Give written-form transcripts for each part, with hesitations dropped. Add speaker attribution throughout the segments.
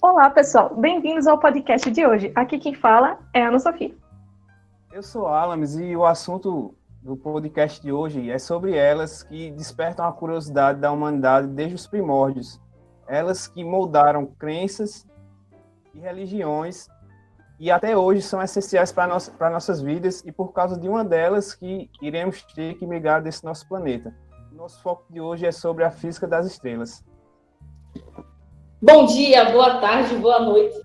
Speaker 1: Olá, pessoal. Bem-vindos ao podcast de hoje. Aqui quem fala é a Ana Sofia.
Speaker 2: Eu sou Alames e o assunto do podcast de hoje é sobre elas que despertam a curiosidade da humanidade desde os primórdios. Elas que moldaram crenças e religiões e até hoje são essenciais para nossas vidas e por causa de uma delas que iremos ter que migrar desse nosso planeta. Nosso foco de hoje é sobre a física das estrelas.
Speaker 3: Bom dia, boa tarde, boa noite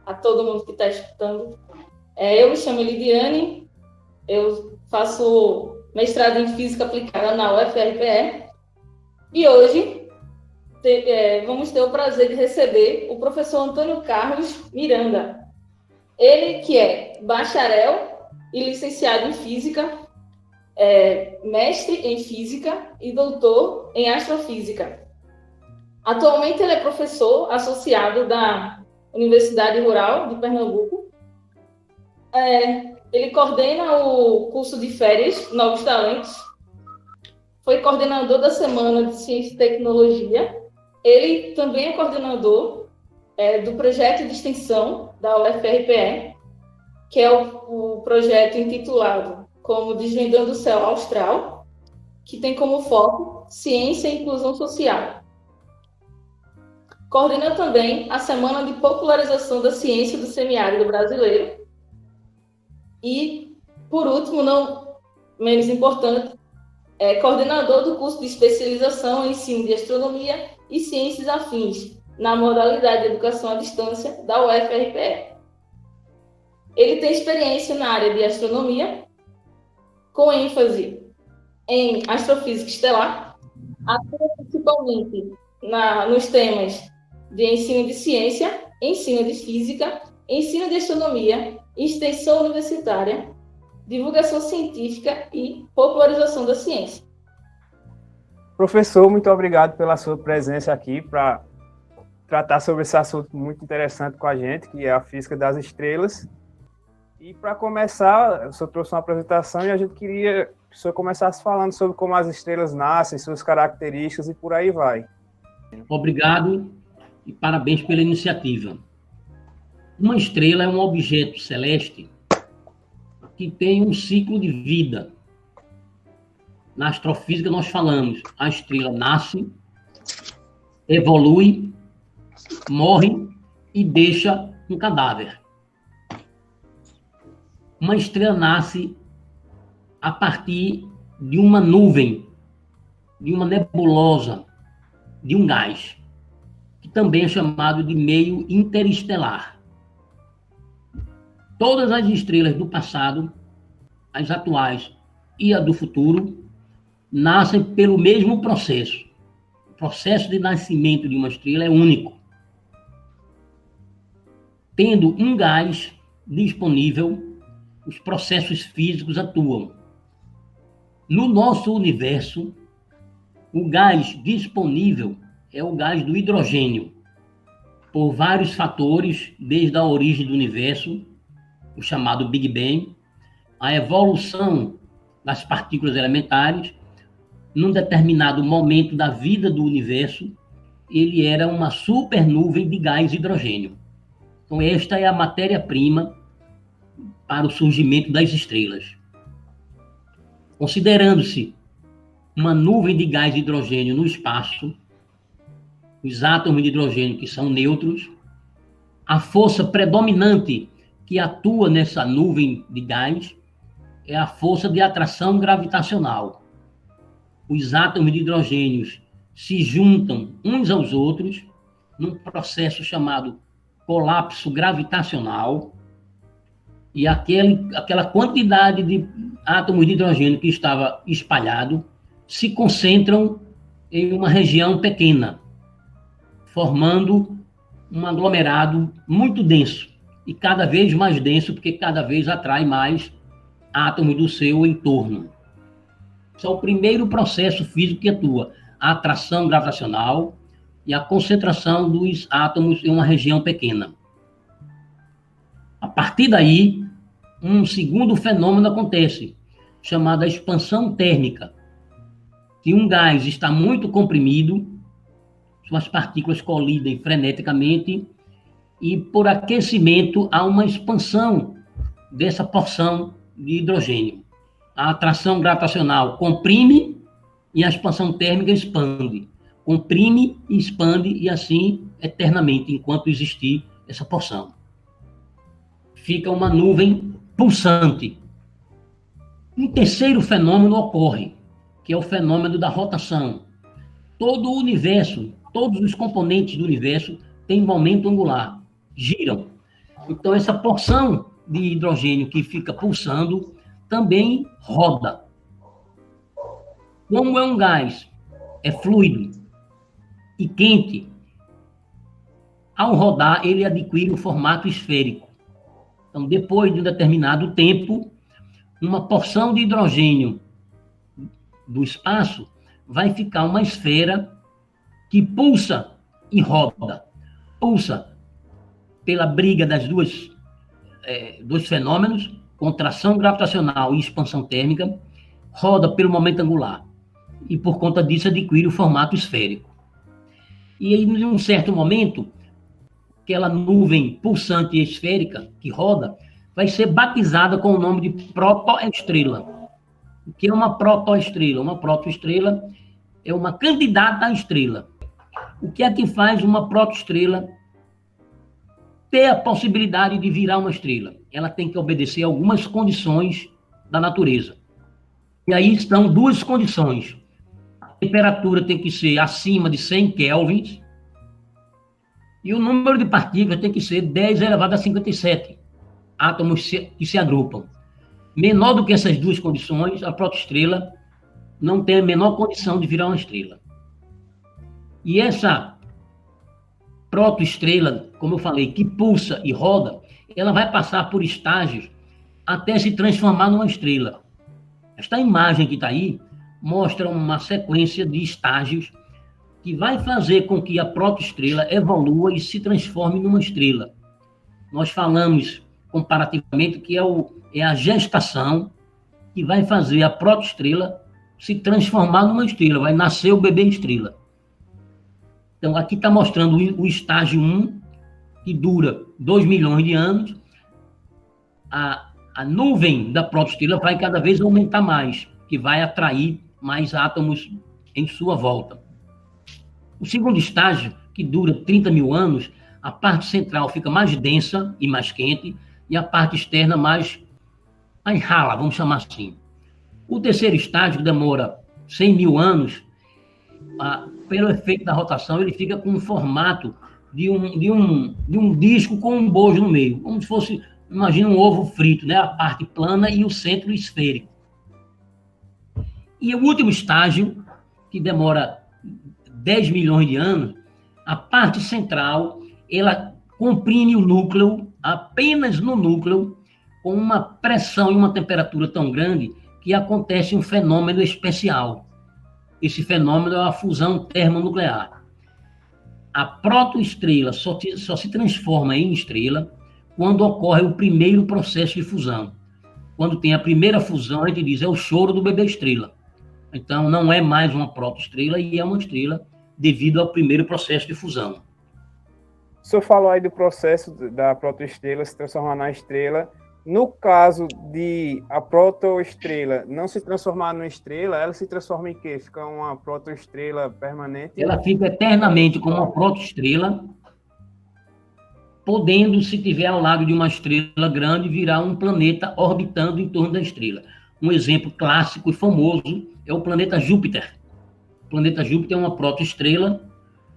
Speaker 3: a todo mundo que está escutando. Eu me chamo Lidiane, eu faço mestrado em Física Aplicada na UFRPE e hoje vamos ter o prazer de receber o professor Antônio Carlos Miranda. Ele que é bacharel e licenciado em Física, mestre em Física e doutor em Astrofísica. Atualmente ele é professor associado da Universidade Rural de Pernambuco. Ele coordena o curso de férias Novos Talentos. Foi coordenador da Semana de Ciência e Tecnologia. Ele também é coordenador do projeto de extensão da UFRPE, que é o projeto intitulado como Desvendando o Céu Austral, que tem como foco ciência e inclusão social. Coordena também a Semana de Popularização da Ciência do Semiárido Brasileiro. E, por último, não menos importante, é coordenador do curso de especialização em ensino de astronomia e ciências afins, na modalidade de educação à distância da UFRPE. Ele tem experiência na área de astronomia, com ênfase em astrofísica estelar, atua principalmente nos temas de ensino de ciência, ensino de física, ensino de astronomia, extensão universitária, divulgação científica e popularização da ciência.
Speaker 2: Professor, muito obrigado pela sua presença aqui para tratar sobre esse assunto muito interessante com a gente, que é a física das estrelas. E para começar, o senhor trouxe uma apresentação e a gente queria que o senhor começasse falando sobre como as estrelas nascem, suas características e por aí vai.
Speaker 4: Obrigado e parabéns pela iniciativa. Uma estrela é um objeto celeste que tem um ciclo de vida. Na astrofísica nós falamos, a estrela nasce, evolui, morre e deixa um cadáver. Uma estrela nasce a partir de uma nuvem, de uma nebulosa, de um gás, que também é chamado de meio interestelar. Todas as estrelas do passado, as atuais e a do futuro, nascem pelo mesmo processo. O processo de nascimento de uma estrela é único. Tendo um gás disponível, os processos físicos atuam. No nosso universo, o gás disponível é o gás do hidrogênio. Por vários fatores, desde a origem do universo, o chamado Big Bang, a evolução das partículas elementares, num determinado momento da vida do universo, ele era uma supernuvem de gás hidrogênio. Então, esta é a matéria-prima para o surgimento das estrelas. Considerando-se uma nuvem de gás hidrogênio no espaço, os átomos de hidrogênio que são nêutrons, a força predominante que atua nessa nuvem de gás é a força de atração gravitacional. Os átomos de hidrogênio se juntam uns aos outros num processo chamado colapso gravitacional e aquela quantidade de átomos de hidrogênio que estava espalhado se concentram em uma região pequena, formando um aglomerado muito denso, e cada vez mais denso, porque cada vez atrai mais átomos do seu entorno. Esse é o primeiro processo físico que atua, a atração gravitacional e a concentração dos átomos em uma região pequena. A partir daí, um segundo fenômeno acontece, chamado expansão térmica, que um gás está muito comprimido, suas partículas colidem freneticamente e por aquecimento há uma expansão dessa porção de hidrogênio. A atração gravitacional comprime e a expansão térmica expande. Comprime e expande, e assim eternamente, enquanto existir essa porção. Fica uma nuvem pulsante. Um terceiro fenômeno ocorre, que é o fenômeno da rotação. Todo o universo, todos os componentes do universo têm momento angular, giram. Então, essa porção de hidrogênio que fica pulsando também roda. Como é um gás, é fluido e quente, ao rodar, ele adquire um formato esférico. Então, depois de um determinado tempo, uma porção de hidrogênio do espaço vai ficar uma esfera que pulsa e roda. Pulsa pela briga das dois fenômenos, contração gravitacional e expansão térmica, roda pelo momento angular. E, por conta disso, adquire o formato esférico. E aí, em um certo momento, aquela nuvem pulsante e esférica que roda vai ser batizada com o nome de protoestrela. O que é uma protoestrela? Uma protoestrela é uma candidata à estrela. O que é que faz uma protoestrela ter a possibilidade de virar uma estrela? Ela tem que obedecer a algumas condições da natureza. E aí estão duas condições. A temperatura tem que ser acima de 100 kelvins e o número de partículas tem que ser 10 elevado a 57 átomos que se agrupam. Menor do que essas duas condições, a protoestrela não tem a menor condição de virar uma estrela. E essa protoestrela, como eu falei, que pulsa e roda, ela vai passar por estágios até se transformar numa estrela. Esta imagem que está aí mostra uma sequência de estágios que vai fazer com que a protoestrela evolua e se transforme numa estrela. Nós falamos comparativamente que é a gestação que vai fazer a protoestrela se transformar numa estrela, vai nascer o bebê estrela. Então, aqui está mostrando o estágio 1, que dura 2 milhões de anos. A nuvem da protoestrela vai cada vez aumentar mais, que vai atrair mais átomos em sua volta. O segundo estágio, que dura 30 mil anos, a parte central fica mais densa e mais quente, e a parte externa mais rala, vamos chamar assim. O terceiro estágio, que demora 100 mil anos, pelo efeito da rotação, ele fica com um formato de um disco com um bojo no meio, como se fosse, imagina um ovo frito, né? A parte plana e o centro esférico. E o último estágio, que demora 10 milhões de anos, a parte central, ela comprime o núcleo, apenas no núcleo, com uma pressão e uma temperatura tão grande que acontece um fenômeno especial. Esse fenômeno é a fusão termonuclear. A protoestrela só se transforma em estrela quando ocorre o primeiro processo de fusão. Quando tem a primeira fusão, a gente diz, é o choro do bebê estrela. Então, não é mais uma protoestrela e é uma estrela devido ao primeiro processo de fusão.
Speaker 2: O senhor falou aí do processo da protoestrela se transformar na estrela. No caso de a protoestrela não se transformar numa estrela, ela se transforma em quê? Fica uma protoestrela permanente?
Speaker 4: Ela fica eternamente como uma protoestrela, podendo, se tiver ao lado de uma estrela grande, virar um planeta orbitando em torno da estrela. Um exemplo clássico e famoso é o planeta Júpiter. O planeta Júpiter é uma protoestrela,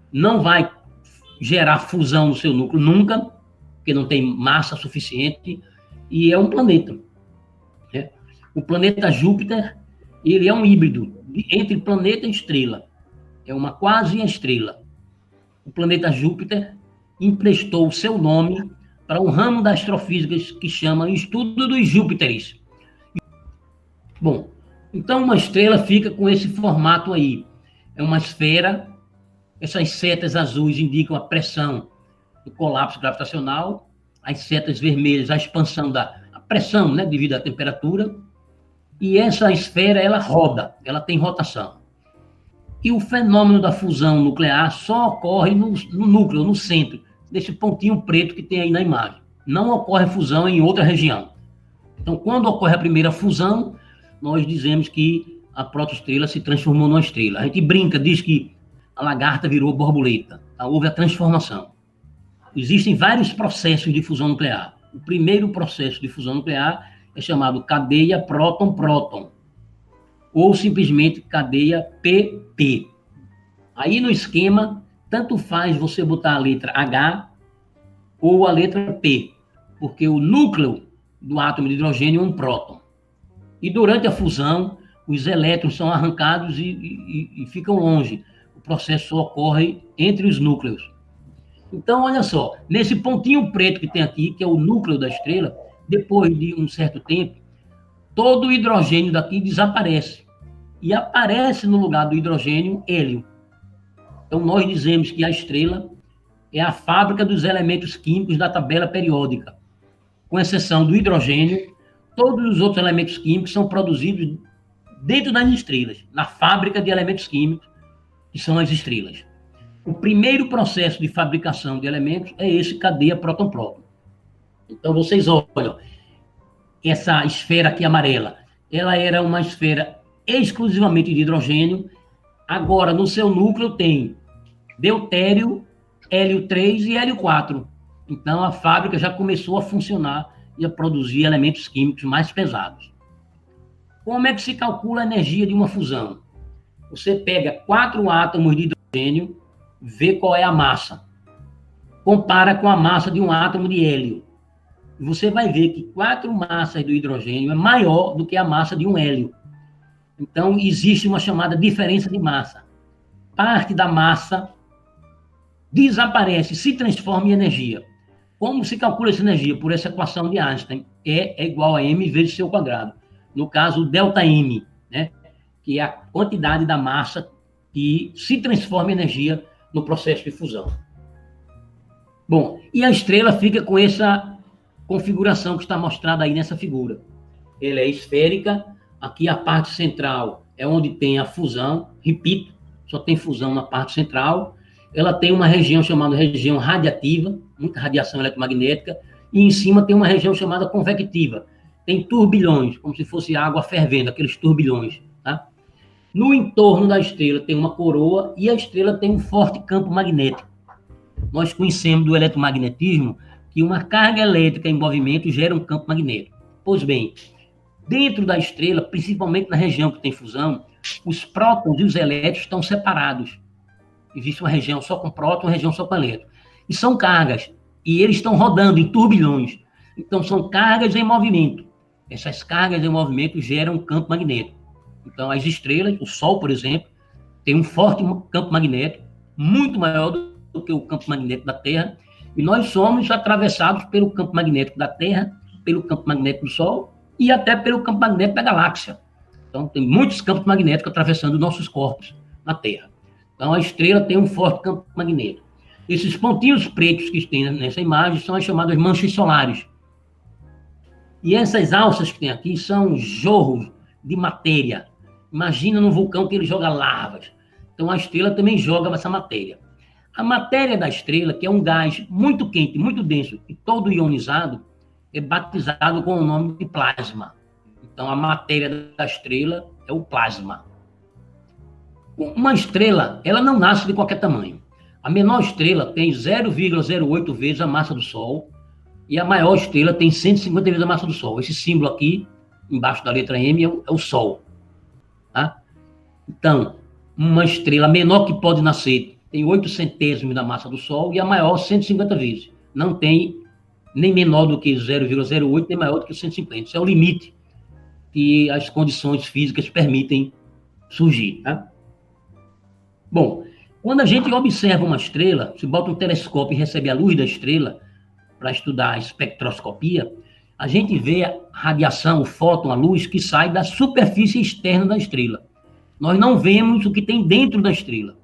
Speaker 4: não vai gerar fusão no seu núcleo nunca, porque não tem massa suficiente, e é um planeta. Né? O planeta Júpiter, ele é um híbrido entre planeta e estrela. É uma quase estrela. O planeta Júpiter emprestou o seu nome para um ramo da astrofísica que chama Estudo dos Júpiteres. Bom, então uma estrela fica com esse formato aí. É uma esfera, essas setas azuis indicam a pressão do colapso gravitacional, as setas vermelhas, a expansão da pressão, né, devido à temperatura, e essa esfera, ela roda, ela tem rotação. E o fenômeno da fusão nuclear só ocorre no núcleo, no centro, desse pontinho preto que tem aí na imagem. Não ocorre fusão em outra região. Então, quando ocorre a primeira fusão, nós dizemos que a protoestrela se transformou numa estrela. A gente brinca, diz que a lagarta virou borboleta. Tá? Houve a transformação. Existem vários processos de fusão nuclear. O primeiro processo de fusão nuclear é chamado cadeia próton-próton, ou simplesmente cadeia PP. Aí no esquema, tanto faz você botar a letra H ou a letra P, porque o núcleo do átomo de hidrogênio é um próton. E durante a fusão, os elétrons são arrancados e ficam longe. O processo só ocorre entre os núcleos. Então, olha só, nesse pontinho preto que tem aqui, que é o núcleo da estrela, depois de um certo tempo, todo o hidrogênio daqui desaparece. E aparece no lugar do hidrogênio hélio. Então, nós dizemos que a estrela é a fábrica dos elementos químicos da tabela periódica. Com exceção do hidrogênio, todos os outros elementos químicos são produzidos dentro das estrelas, na fábrica de elementos químicos, que são as estrelas. O primeiro processo de fabricação de elementos é esse cadeia próton-próton. Então, vocês olham, essa esfera aqui amarela, ela era uma esfera exclusivamente de hidrogênio. Agora, no seu núcleo tem deutério, hélio 3 e hélio 4. Então, a fábrica já começou a funcionar e a produzir elementos químicos mais pesados. Como é que se calcula a energia de uma fusão? Você pega 4 átomos de hidrogênio, vê qual é a massa. Compara com a massa de um átomo de hélio. E você vai ver que 4 massas do hidrogênio é maior do que a massa de um hélio. Então, existe uma chamada diferença de massa. Parte da massa desaparece, se transforma em energia. Como se calcula essa energia? Por essa equação de Einstein. E é igual a m vezes seu quadrado. No caso, ΔM, né? Que é a quantidade da massa que se transforma em energia no processo de fusão. Bom, e a estrela fica com essa configuração que está mostrada aí nessa figura. Ela é esférica, aqui a parte central é onde tem a fusão, repito, só tem fusão na parte central. Ela tem uma região chamada região radiativa, muita radiação eletromagnética, e em cima tem uma região chamada convectiva. Tem turbilhões, como se fosse água fervendo, aqueles turbilhões, tá? No entorno da estrela tem uma coroa e a estrela tem um forte campo magnético. Nós conhecemos do eletromagnetismo que uma carga elétrica em movimento gera um campo magnético. Pois bem, dentro da estrela, principalmente na região que tem fusão, os prótons e os elétrons estão separados. Existe uma região só com próton, uma região só com elétron. E são cargas. E eles estão rodando em turbilhões. Então, são cargas em movimento. Essas cargas em movimento geram um campo magnético. Então, as estrelas, o Sol, por exemplo, tem um forte campo magnético, muito maior do que o campo magnético da Terra. E nós somos atravessados pelo campo magnético da Terra, pelo campo magnético do Sol e até pelo campo magnético da galáxia. Então, tem muitos campos magnéticos atravessando nossos corpos na Terra. Então, a estrela tem um forte campo magnético. Esses pontinhos pretos que tem nessa imagem são as chamadas manchas solares. E essas alças que tem aqui são jorros de matéria. Imagina num vulcão que ele joga lavas. Então, a estrela também joga essa matéria. A matéria da estrela, que é um gás muito quente, muito denso e todo ionizado, é batizado com o nome de plasma. Então, a matéria da estrela é o plasma. Uma estrela, ela não nasce de qualquer tamanho. A menor estrela tem 0,08 vezes a massa do Sol e a maior estrela tem 150 vezes a massa do Sol. Esse símbolo aqui, embaixo da letra M, é o Sol. Tá? Então, uma estrela menor que pode nascer tem 8 centésimos da massa do Sol e a maior 150 vezes. Não tem nem menor do que 0,08, nem maior do que 150. Isso é o limite que as condições físicas permitem surgir. Tá? Bom, quando a gente observa uma estrela, se bota um telescópio e recebe a luz da estrela para estudar a espectroscopia, a gente vê a radiação, o fóton, a luz que sai da superfície externa da estrela. Nós não vemos o que tem dentro da estrela.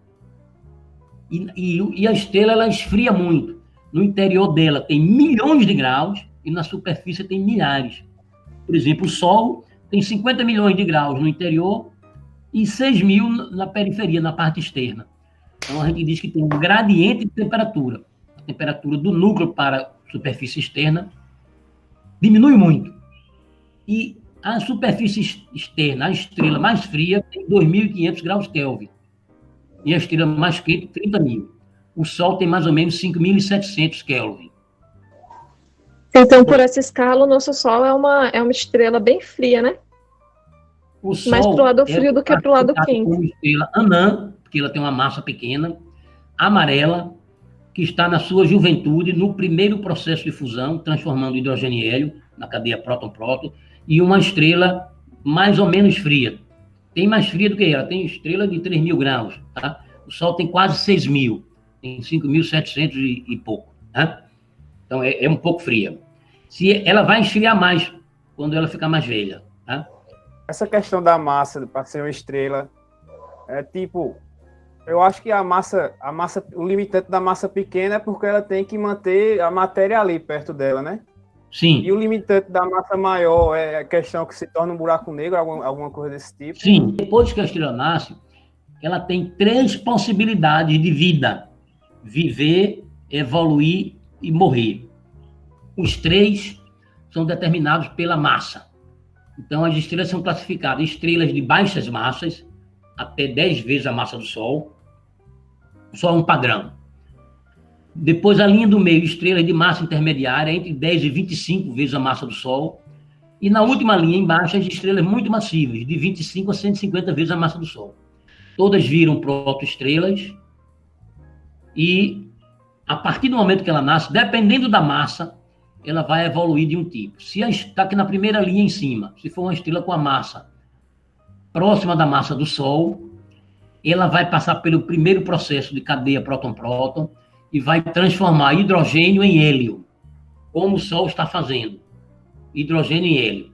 Speaker 4: E a estrela, ela esfria muito. No interior dela tem milhões de graus e na superfície tem milhares. Por exemplo, o Sol tem 50 milhões de graus no interior e 6 mil na periferia, na parte externa. Então, a gente diz que tem um gradiente de temperatura. A temperatura do núcleo para a superfície externa diminui muito. E a superfície externa, a estrela mais fria, tem 2.500 graus Kelvin. E a estrela mais quente, 30.000. O Sol tem mais ou menos 5.700 Kelvin.
Speaker 1: Então, por essa escala, o nosso Sol é uma estrela bem fria, né?
Speaker 4: O Sol
Speaker 1: mais pro lado frio do que pro lado quente.
Speaker 4: Como estrela anã, porque ela tem uma massa pequena, amarela, que está na sua juventude, no primeiro processo de fusão, transformando hidrogênio e hélio na cadeia próton-próton, e uma estrela mais ou menos fria. Tem mais fria do que ela, tem estrela de 3.000 graus, tá? O Sol tem quase 6.000, tem 5.700 e pouco, tá? Então é um pouco fria. Ela vai esfriar mais quando ela ficar mais velha, tá?
Speaker 2: Essa questão da massa para ser uma estrela é tipo, eu acho que o limitante da massa pequena é porque ela tem que manter a matéria ali perto dela, né?
Speaker 4: Sim.
Speaker 2: E o limitante da massa maior é a questão que se torna um buraco negro, alguma coisa desse tipo?
Speaker 4: Sim. Depois que a estrela nasce, ela tem 3 possibilidades de vida: viver, evoluir e morrer. Os 3 são determinados pela massa. Então, as estrelas são classificadas estrelas de baixas massas, até 10 vezes a massa do Sol. O Sol é um padrão. Depois, a linha do meio, estrelas de massa intermediária, entre 10 e 25 vezes a massa do Sol. E na última linha, embaixo, as estrelas muito massivas, de 25 a 150 vezes a massa do Sol. Todas viram protoestrelas e, a partir do momento que ela nasce, dependendo da massa, ela vai evoluir de um tipo. Se está aqui na primeira linha em cima, se for uma estrela com a massa próxima da massa do Sol, ela vai passar pelo primeiro processo de cadeia próton-próton e vai transformar hidrogênio em hélio, como o Sol está fazendo. Hidrogênio em hélio.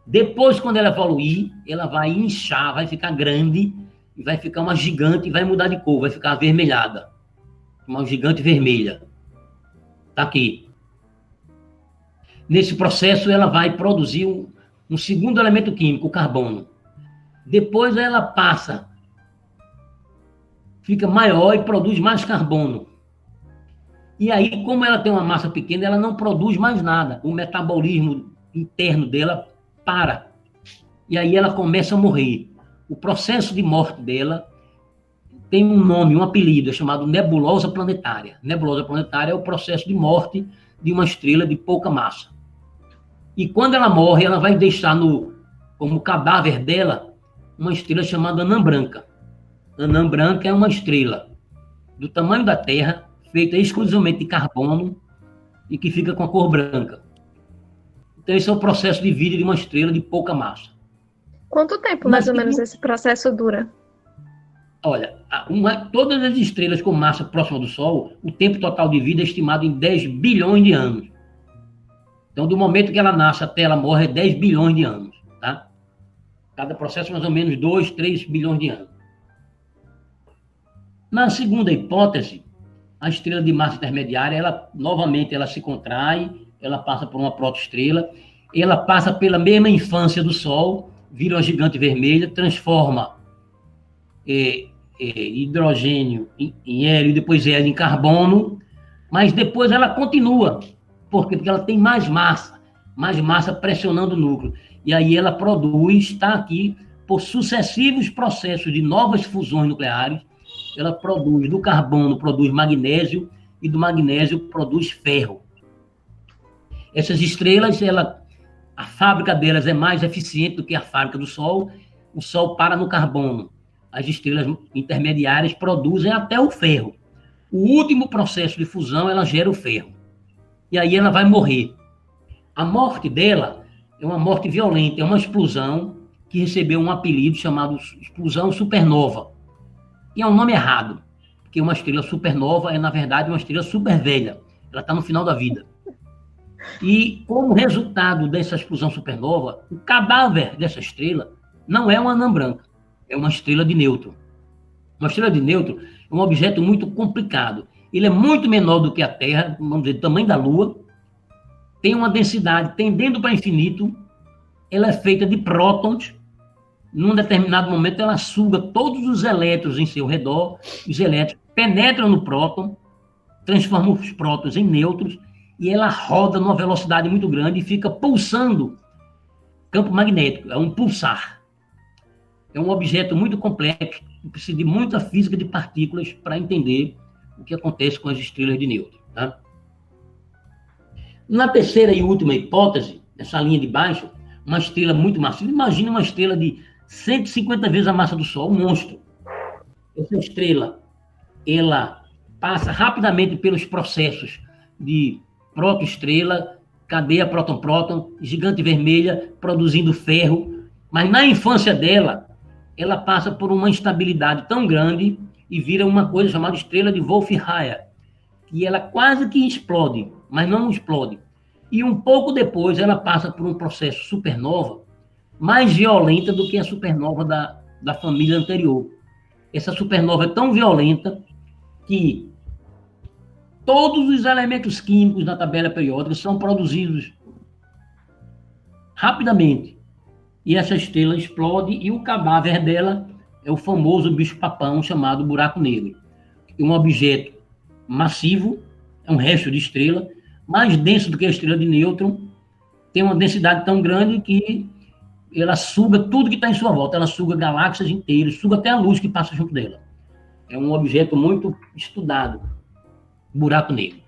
Speaker 4: Depois, quando ela evoluir, ela vai inchar, vai ficar grande, e vai ficar uma gigante, e vai mudar de cor, vai ficar avermelhada. Uma gigante vermelha. Está aqui. Nesse processo, ela vai produzir um segundo elemento químico, o carbono. Depois, ela passa, fica maior e produz mais carbono. E aí, como ela tem uma massa pequena, ela não produz mais nada. O metabolismo interno dela para. E aí ela começa a morrer. O processo de morte dela tem um nome, um apelido, é chamado nebulosa planetária. Nebulosa planetária é o processo de morte de uma estrela de pouca massa. E quando ela morre, ela vai deixar como cadáver dela uma estrela chamada anã branca. Anã branca é uma estrela do tamanho da Terra, feita exclusivamente de carbono e que fica com a cor branca. Então, esse é o processo de vida de uma estrela de pouca massa.
Speaker 1: Quanto tempo, mais ou menos, esse processo dura?
Speaker 4: Olha, todas as estrelas com massa próxima do Sol, o tempo total de vida é estimado em 10 bilhões de anos. Então, do momento que ela nasce até ela morre, é 10 bilhões de anos, tá? Cada processo, mais ou menos, 2, 3 bilhões de anos. Na segunda hipótese, a estrela de massa intermediária, novamente, ela se contrai, ela passa por uma protoestrela, ela passa pela mesma infância do Sol, vira uma gigante vermelha, transforma hidrogênio em hélio, depois hélio em carbono, mas depois ela continua. Por quê? Porque ela tem mais massa pressionando o núcleo. E aí ela produz, está aqui, por sucessivos processos de novas fusões nucleares, ela produz, do carbono produz magnésio, e do magnésio produz ferro. Essas estrelas, a fábrica delas é mais eficiente do que a fábrica do Sol. O Sol para no carbono. As estrelas intermediárias produzem até o ferro. O último processo de fusão, ela gera o ferro. E aí ela vai morrer. A morte dela é uma morte violenta, é uma explosão que recebeu um apelido chamado explosão supernova. E é um nome errado, porque uma estrela supernova é, na verdade, uma estrela super velha. Ela está no final da vida. E, como resultado dessa explosão supernova, o cadáver dessa estrela não é uma anã branca, é uma estrela de nêutron. Uma estrela de nêutron é um objeto muito complicado. Ele é muito menor do que a Terra, vamos dizer, do tamanho da Lua, tem uma densidade tendendo para infinito, ela é feita de prótons. Num determinado momento, ela suga todos os elétrons em seu redor, os elétrons penetram no próton transforma os prótons em nêutrons e ela roda numa velocidade muito grande e fica pulsando campo magnético, é um pulsar. É um objeto muito complexo, precisa de muita física de partículas para entender o que acontece com as estrelas de nêutrons. Tá? Na terceira e última hipótese, nessa linha de baixo, uma estrela muito massiva, imagina uma estrela de 150 vezes a massa do Sol, um monstro. Essa estrela, ela passa rapidamente pelos processos de protoestrela, cadeia próton-próton, gigante vermelha, produzindo ferro, mas na infância dela, ela passa por uma instabilidade tão grande e vira uma coisa chamada estrela de Wolf-Rayet, que ela quase que explode, mas não explode. E um pouco depois ela passa por um processo supernova mais violenta do que a supernova da família anterior. Essa supernova é tão violenta que todos os elementos químicos da tabela periódica são produzidos rapidamente. E essa estrela explode e o cadáver dela é o famoso bicho-papão chamado buraco negro. É um objeto massivo, é um resto de estrela, mais denso do que a estrela de nêutron, tem uma densidade tão grande que ela suga tudo que está em sua volta, ela suga galáxias inteiras, suga até a luz que passa junto dela. É um objeto muito estudado, buraco negro.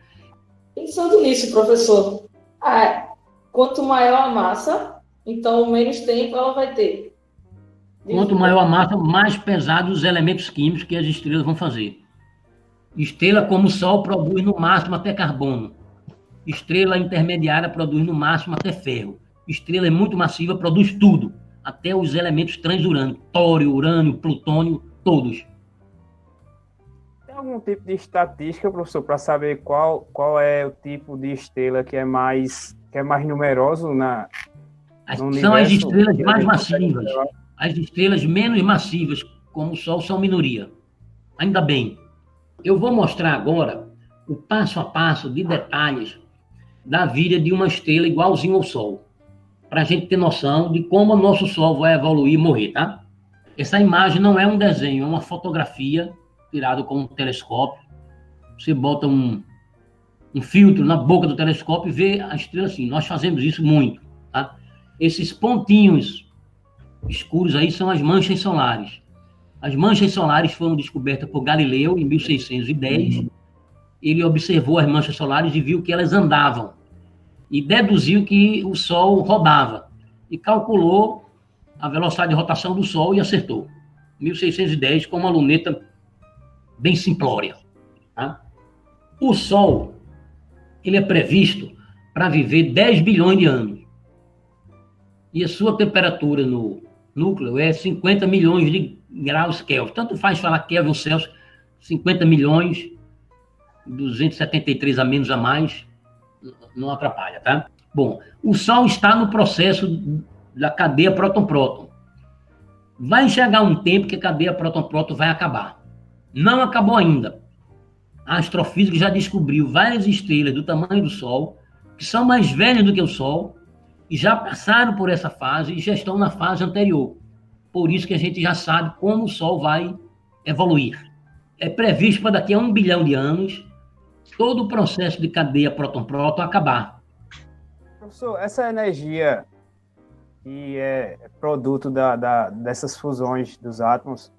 Speaker 3: Pensando nisso, professor, quanto maior a massa, então menos tempo ela vai ter.
Speaker 4: Quanto maior a massa, mais pesados os elementos químicos que as estrelas vão fazer. Estrela como o Sol produz no máximo até carbono. Estrela intermediária produz no máximo até ferro. Estrela é muito massiva, produz tudo, até os elementos transurânicos, tório, urânio, plutônio, todos.
Speaker 2: Tem algum tipo de estatística, professor, para saber qual é o tipo de estrela que é mais numeroso no universo?
Speaker 4: São as estrelas mais massivas. As estrelas menos massivas, como o Sol, são minoria. Ainda bem. Eu vou mostrar agora o passo a passo de detalhes da vida de uma estrela igualzinho ao Sol, para a gente ter noção de como o nosso Sol vai evoluir e morrer, tá? Essa imagem não é um desenho, é uma fotografia tirada com um telescópio. Você bota um filtro na boca do telescópio e vê a estrela assim. Nós fazemos isso muito, tá? Esses pontinhos escuros aí são as manchas solares. As manchas solares foram descobertas por Galileu em 1610. Ele observou as manchas solares e viu que elas andavam. E deduziu que o Sol rodava. E calculou a velocidade de rotação do Sol e acertou. 1610, com uma luneta bem simplória. Tá? O Sol, ele é previsto para viver 10 bilhões de anos. E a sua temperatura no núcleo é 50 milhões de graus Kelvin. Tanto faz falar Kelvin ou Celsius, 50 milhões, 273 a menos a mais, não atrapalha, tá? Bom, o Sol está no processo da cadeia próton-próton. Vai chegar um tempo que a cadeia próton-próton vai acabar. Não acabou ainda. A astrofísica já descobriu várias estrelas do tamanho do Sol, que são mais velhas do que o Sol, e já passaram por essa fase e já estão na fase anterior. Por isso que a gente já sabe como o Sol vai evoluir. É previsto para daqui a 1 bilhão de anos todo o processo de cadeia próton-próton acabar.
Speaker 2: Professor, essa energia que é produto dessas fusões dos átomos,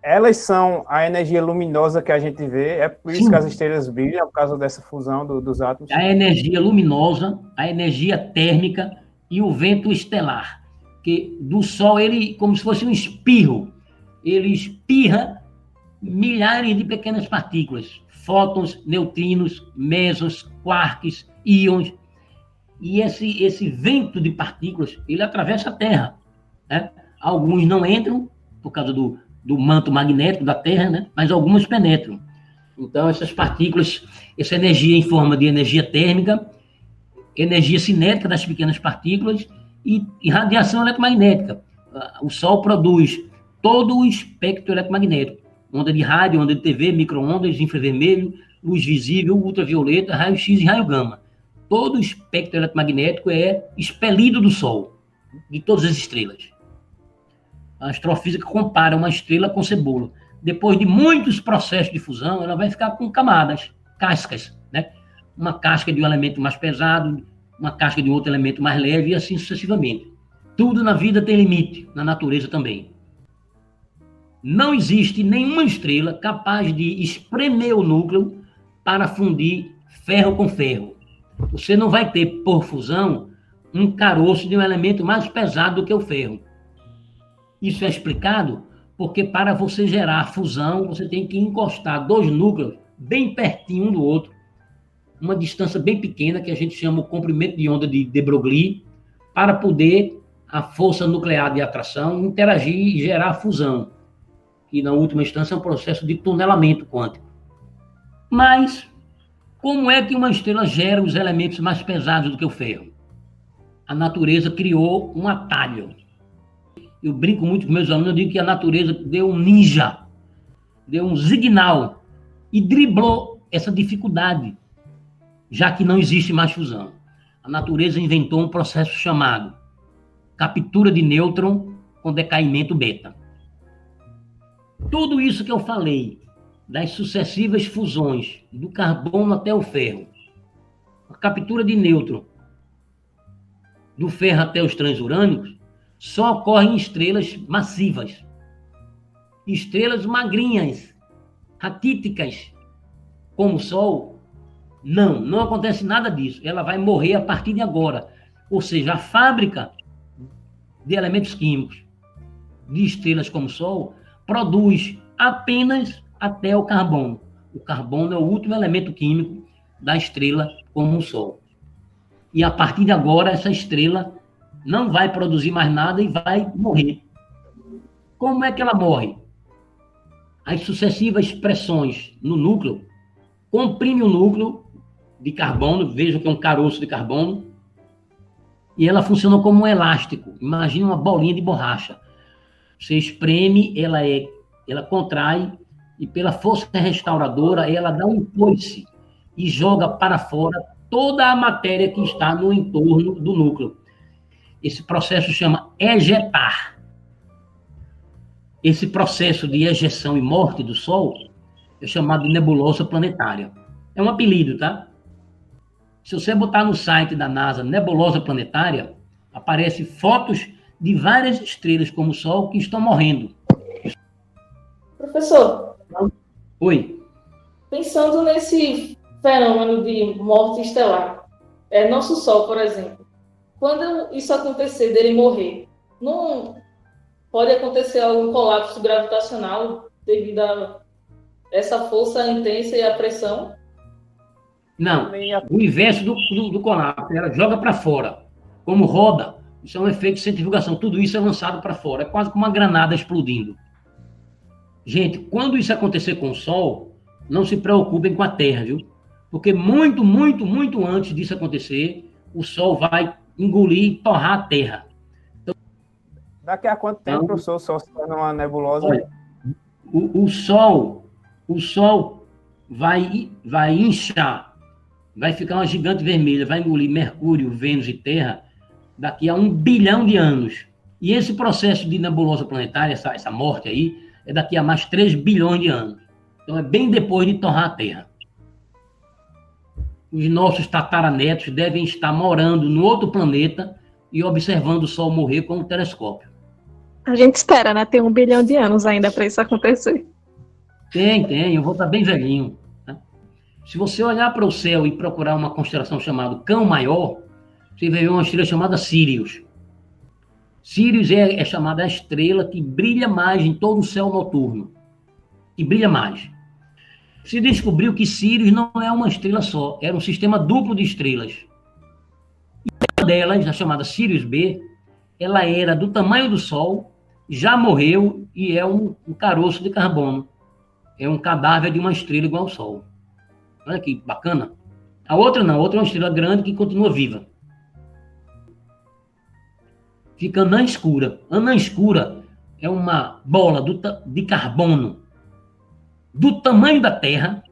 Speaker 2: elas são a energia luminosa que a gente vê, é por isso
Speaker 4: Sim.
Speaker 2: que as estrelas brilham, por causa dessa fusão dos átomos?
Speaker 4: A energia luminosa, a energia térmica e o vento estelar. Que do Sol, ele, como se fosse um espirro, ele espirra milhares de pequenas partículas, fótons, neutrinos, mesons, quarks, íons. E esse vento de partículas, ele atravessa a Terra. Né? Alguns não entram por causa do manto magnético da Terra, né? Mas algumas penetram. Então, essas partículas, essa energia em forma de energia térmica, energia cinética das pequenas partículas e radiação eletromagnética. O Sol produz todo o espectro eletromagnético. Onda de rádio, onda de TV, micro-ondas, infravermelho, luz visível, ultravioleta, raio-x e raio gama. Todo o espectro eletromagnético é expelido do Sol, de todas as estrelas. A astrofísica compara uma estrela com cebola. depois de muitos processos de fusão, ela vai ficar com camadas, cascas, né? Uma casca de um elemento mais pesado, uma casca de outro elemento mais leve, e assim sucessivamente. Tudo na vida tem limite, na natureza também. Não existe nenhuma estrela capaz de espremer o núcleo para fundir ferro com ferro. Você não vai ter, por fusão, um caroço de um elemento mais pesado do que o ferro. Isso é explicado porque para você gerar fusão, você tem que encostar dois núcleos bem pertinho um do outro, uma distância bem pequena, que a gente chama o comprimento de onda de de Broglie, para poder a força nuclear de atração interagir e gerar fusão, que na última instância é um processo de tunelamento quântico. Mas como é que uma estrela gera os elementos mais pesados do que o ferro? A natureza criou um atalho. Eu brinco muito com meus alunos, eu digo que a natureza deu um ninja, deu um signal e driblou essa dificuldade, já que não existe mais fusão. A natureza inventou um processo chamado captura de nêutron com decaimento beta. Tudo isso que eu falei, das sucessivas fusões, do carbono até o ferro, a captura de nêutron, do ferro até os transurânicos, só ocorre em estrelas massivas. Estrelas magrinhas, raquíticas, como o Sol, não acontece nada disso. Ela vai morrer a partir de agora. Ou seja, a fábrica de elementos químicos de estrelas como o Sol produz apenas até o carbono. O carbono é o último elemento químico da estrela como o Sol. E a partir de agora, essa estrela não vai produzir mais nada e vai morrer. Como é que ela morre? As sucessivas pressões no núcleo comprimem o núcleo de carbono, vejam que é um caroço de carbono, e ela funciona como um elástico. Imagina uma bolinha de borracha. Você espreme, ela contrai, e pela força restauradora, ela dá um coice e joga para fora toda a matéria que está no entorno do núcleo. Esse processo chama ejetar. Esse processo de ejeção e morte do Sol é chamado de nebulosa planetária. É um apelido, tá? Se você botar no site da NASA nebulosa planetária, aparece fotos de várias estrelas como o Sol que estão morrendo.
Speaker 3: Professor.
Speaker 4: Oi.
Speaker 3: Pensando nesse fenômeno de morte estelar, nosso Sol, por exemplo, quando isso acontecer, dele morrer, não pode acontecer algum colapso gravitacional devido a essa força intensa e a pressão?
Speaker 4: Não, o inverso do colapso, ela joga para fora, como roda, isso é um efeito de centrifugação, tudo isso é lançado para fora, é quase como uma granada explodindo. Gente, quando isso acontecer com o Sol, não se preocupem com a Terra, viu? Porque muito antes disso acontecer, o Sol vai engolir e torrar a Terra. Então,
Speaker 2: daqui a quanto tempo, professor, o Sol se torna uma nebulosa?
Speaker 4: Olha, o Sol vai inchar, vai ficar uma gigante vermelha, vai engolir Mercúrio, Vênus e Terra daqui a 1 bilhão de anos. E esse processo de nebulosa planetária, essa morte aí, é daqui a mais 3 bilhões de anos. Então é bem depois de torrar a Terra. Os nossos tataranetos devem estar morando no outro planeta e observando o Sol morrer com um telescópio.
Speaker 1: A gente espera, né? Tem 1 bilhão de anos ainda para isso acontecer.
Speaker 4: Tem. Eu vou estar bem velhinho. Tá? Se você olhar para o céu e procurar uma constelação chamada Cão Maior, você vai ver uma estrela chamada Sírius. Sírius é chamada a estrela que brilha mais em todo o céu noturno. E brilha mais. Se descobriu que Sírius não é uma estrela só, era um sistema duplo de estrelas. E uma delas, a chamada Sírius B, ela era do tamanho do Sol, já morreu e é um caroço de carbono. É um cadáver de uma estrela igual ao Sol. Olha que bacana. A outra não, a outra é uma estrela grande que continua viva. Fica anã escura. Anã escura é uma bola de carbono do tamanho da Terra,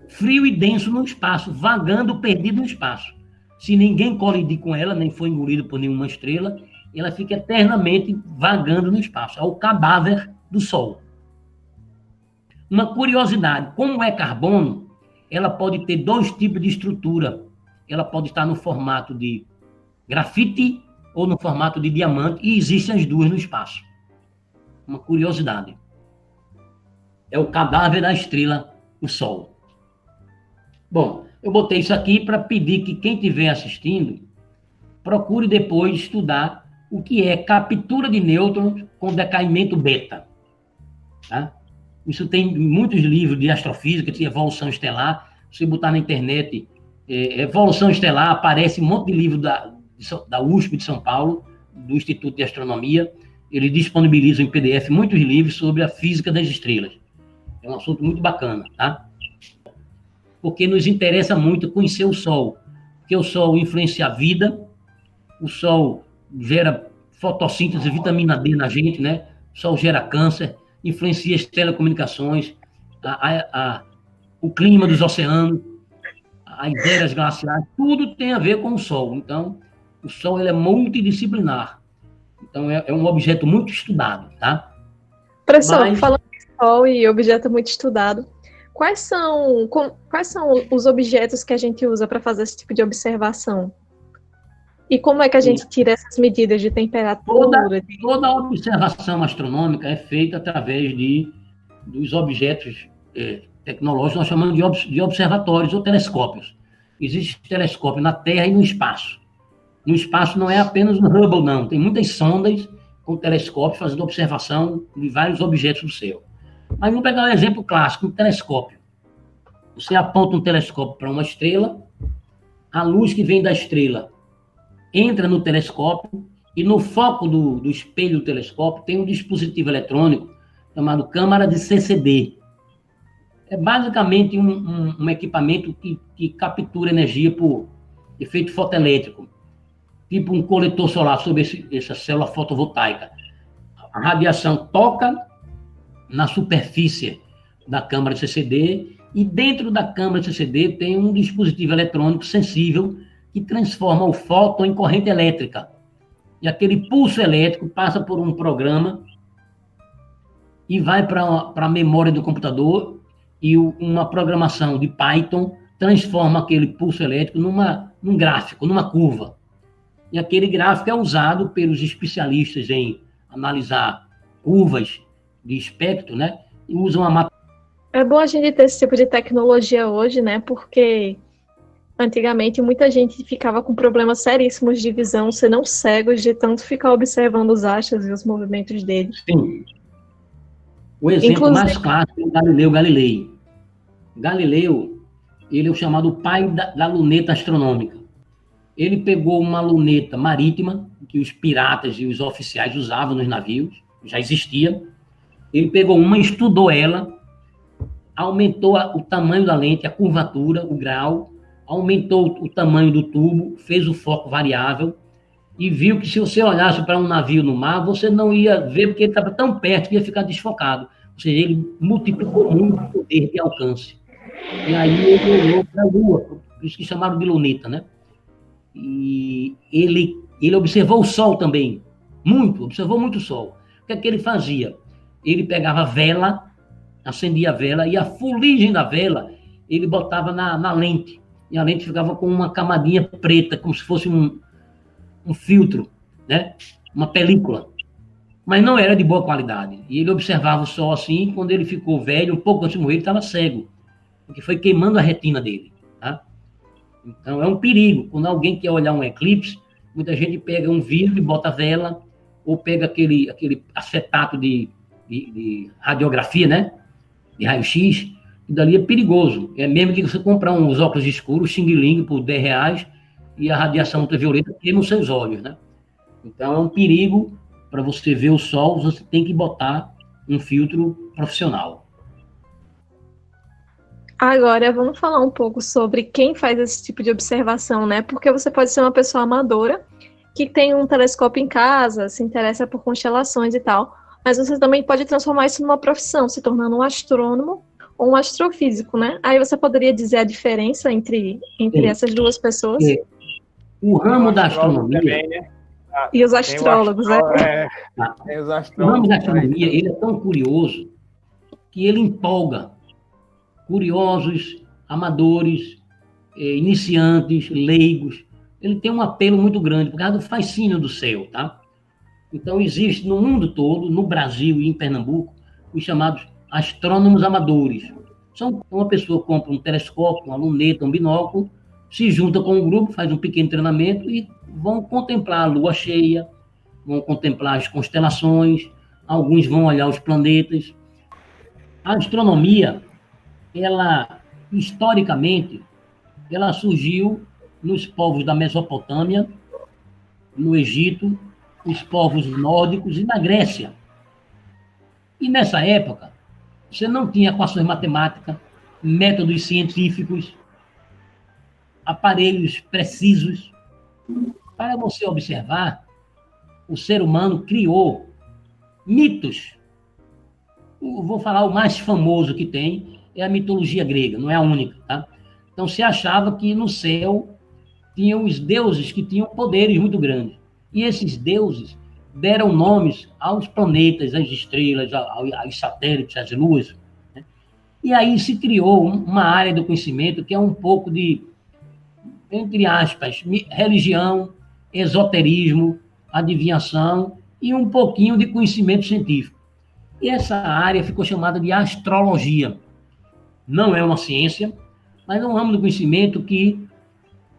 Speaker 4: frio e denso no espaço, vagando perdido no espaço. Se ninguém colidir com ela, nem for engolido por nenhuma estrela, ela fica eternamente vagando no espaço. É o cadáver do Sol. Uma curiosidade, como é carbono, ela pode ter 2 tipos de estrutura. Ela pode estar no formato de grafite ou no formato de diamante, e existem as duas no espaço. Uma curiosidade. É o cadáver da estrela, o Sol. Bom, eu botei isso aqui para pedir que quem estiver assistindo procure depois estudar o que é captura de nêutrons com decaimento beta. Tá? Isso tem muitos livros de astrofísica, de evolução estelar. Se você botar na internet evolução estelar, aparece um monte de livro da USP de São Paulo, do Instituto de Astronomia. Eles disponibilizam em PDF muitos livros sobre a física das estrelas. É um assunto muito bacana, tá? Porque nos interessa muito conhecer o Sol. Porque o Sol influencia a vida, o Sol gera fotossíntese, vitamina D na gente, né? O Sol gera câncer, influencia as telecomunicações, o clima dos oceanos, as eras glaciais, tudo tem a ver com o Sol. Então, o Sol ele é multidisciplinar. Então, é um objeto muito estudado, tá?
Speaker 1: Professor, falando de Sol e objeto muito estudado, quais são os objetos que a gente usa para fazer esse tipo de observação? E como é que a gente tira essas medidas de temperatura?
Speaker 4: Toda observação astronômica é feita através dos objetos tecnológicos, nós chamamos de observatórios ou telescópios. Existe telescópio na Terra e no espaço. No espaço não é apenas o Hubble, não. Tem muitas sondas com telescópios fazendo observação de vários objetos do céu. Mas vamos pegar um exemplo clássico, um telescópio. Você aponta um telescópio para uma estrela, a luz que vem da estrela entra no telescópio e no foco do espelho do telescópio tem um dispositivo eletrônico chamado câmara de CCD. É basicamente um equipamento que captura energia por efeito fotoelétrico, tipo um coletor solar sobre essa célula fotovoltaica. A radiação toca na superfície da câmara de CCD e dentro da câmara de CCD tem um dispositivo eletrônico sensível que transforma o fóton em corrente elétrica. E aquele pulso elétrico passa por um programa e vai para a memória do computador e uma programação de Python transforma aquele pulso elétrico num gráfico, numa curva. E aquele gráfico é usado pelos especialistas em analisar curvas de espectro, né? E usam a...
Speaker 1: É bom a gente ter esse tipo de tecnologia hoje, né? Porque antigamente muita gente ficava com problemas seríssimos de visão, sendo cegos de tanto ficar observando os astros e os movimentos deles.
Speaker 4: Sim. O exemplo mais clássico é o Galileu Galilei. Galileu, ele é o chamado pai da luneta astronômica. Ele pegou uma luneta marítima, que os piratas e os oficiais usavam nos navios, já existia. Ele pegou uma, estudou ela, aumentou o tamanho da lente, a curvatura, o grau, aumentou o tamanho do tubo, fez o foco variável e viu que se você olhasse para um navio no mar, você não ia ver porque ele estava tão perto que ia ficar desfocado. Ou seja, ele multiplicou muito o poder de alcance. E aí ele olhou para a Lua, por isso que chamaram de luneta, né? E ele observou o Sol também, observou muito o Sol. O que é que ele fazia? Ele pegava vela, acendia a vela, e a fuligem da vela ele botava na lente. E a lente ficava com uma camadinha preta, como se fosse um filtro, né? Uma película. Mas não era de boa qualidade. E ele observava o Sol assim, quando ele ficou velho, um pouco antes de morrer, ele estava cego, porque foi queimando a retina dele. Tá? Então é um perigo. Quando alguém quer olhar um eclipse, muita gente pega um vidro e bota a vela, ou pega aquele acetato de radiografia, né? De raio-x, e dali é perigoso. É mesmo que você comprar uns óculos escuros, xing-ling, por R$10, e a radiação ultravioleta queima os seus olhos, né? Então é um perigo. Para você ver o Sol, você tem que botar um filtro profissional.
Speaker 1: Agora, vamos falar um pouco sobre quem faz esse tipo de observação, né? Porque você pode ser uma pessoa amadora que tem um telescópio em casa, se interessa por constelações e tal, mas você também pode transformar isso numa profissão, se tornando um astrônomo ou um astrofísico, né? Aí você poderia dizer a diferença entre essas duas pessoas?
Speaker 4: O ramo da astronomia... Também, né?
Speaker 1: E os astrólogos, né?
Speaker 4: O ramo da astronomia, ele é tão curioso que ele empolga curiosos, amadores, iniciantes, leigos. Ele tem um apelo muito grande por causa do fascínio do céu, tá? Então, existe no mundo todo, no Brasil e em Pernambuco, os chamados astrônomos amadores. São uma pessoa compra um telescópio, uma luneta, um binóculo, se junta com um grupo, faz um pequeno treinamento e vão contemplar a lua cheia, vão contemplar as constelações, alguns vão olhar os planetas. A astronomia, ela, historicamente, ela surgiu nos povos da Mesopotâmia, no Egito, os povos nórdicos e na Grécia. E nessa época, você não tinha equações matemáticas, métodos científicos, aparelhos precisos. Para você observar, o ser humano criou mitos. Vou falar o mais famoso que tem, é a mitologia grega, não é a única, tá? Então, se achava que no céu tinham os deuses que tinham poderes muito grandes. E esses deuses deram nomes aos planetas, às estrelas, aos satélites, às luas. Né? E aí se criou uma área do conhecimento que é um pouco de, entre aspas, religião, esoterismo, adivinhação e um pouquinho de conhecimento científico. E essa área ficou chamada de astrologia. Não é uma ciência, mas é um ramo do conhecimento que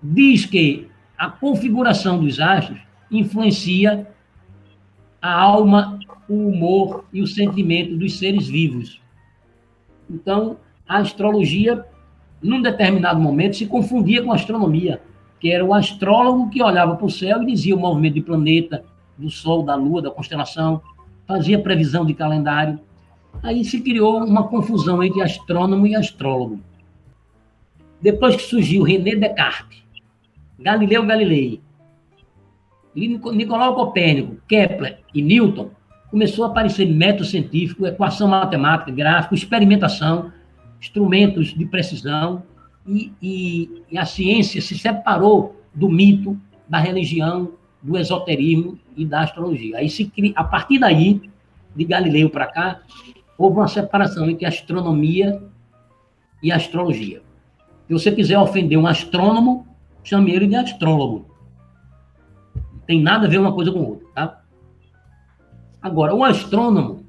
Speaker 4: diz que a configuração dos astros influencia a alma, o humor e o sentimento dos seres vivos. Então, a astrologia, num determinado momento, se confundia com a astronomia, que era o astrólogo que olhava para o céu e dizia o movimento de planeta, do Sol, da Lua, da constelação, fazia previsão de calendário. Aí se criou uma confusão entre astrônomo e astrólogo. Depois que surgiu René Descartes, Galileu Galilei, Nicolau Copérnico, Kepler e Newton, começou a aparecer método científico, equação matemática, gráfico, experimentação, instrumentos de precisão, e a ciência se separou do mito, da religião, do esoterismo e da astrologia. Aí a partir daí, de Galileu para cá, houve uma separação entre astronomia e astrologia. Se você quiser ofender um astrônomo, chame ele de astrólogo. Não tem nada a ver uma coisa com outra, tá? Agora, o astrônomo,